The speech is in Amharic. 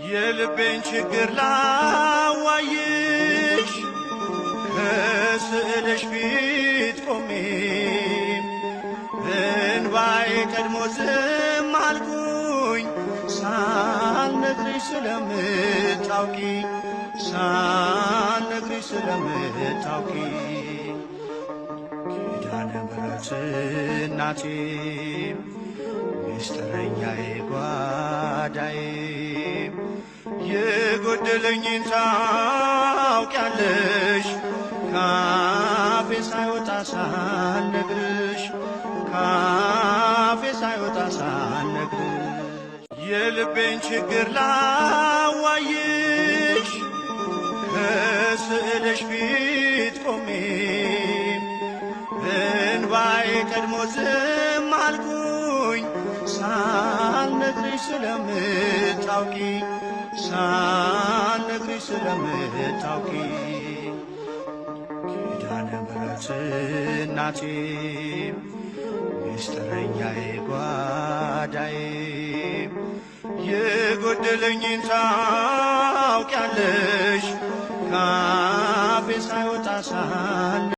የልቤን ችግር ላዋይሽ ከስዕልሽ ፊት ቆሜ እንባዬ ቀድሞ ዝም አልኩኝ ሳልነግርሽ ስለምታውቂ ስለምታውቂ ኪዳነ ምሕረት እናቴ ሚስጥረኛዬ ጓዳዬ የጎደለኝን ታውቂያለሽ ካፌ ሳይወጣ ሳልነግርሽ የልቤን ችግር ላዋይሽ ከስዕልሽ ፊት ቆሜ እንባዬ ቀድሞ ዝም አልኩኝ ሳልነግርሽ ስለምታውቂ ኪዳነ ምሕረት እናቴ ሚስጥረኛዬ ጓዳዬ የጎደለኝን ታውቂያለሽ ካፌ ሳይወጣ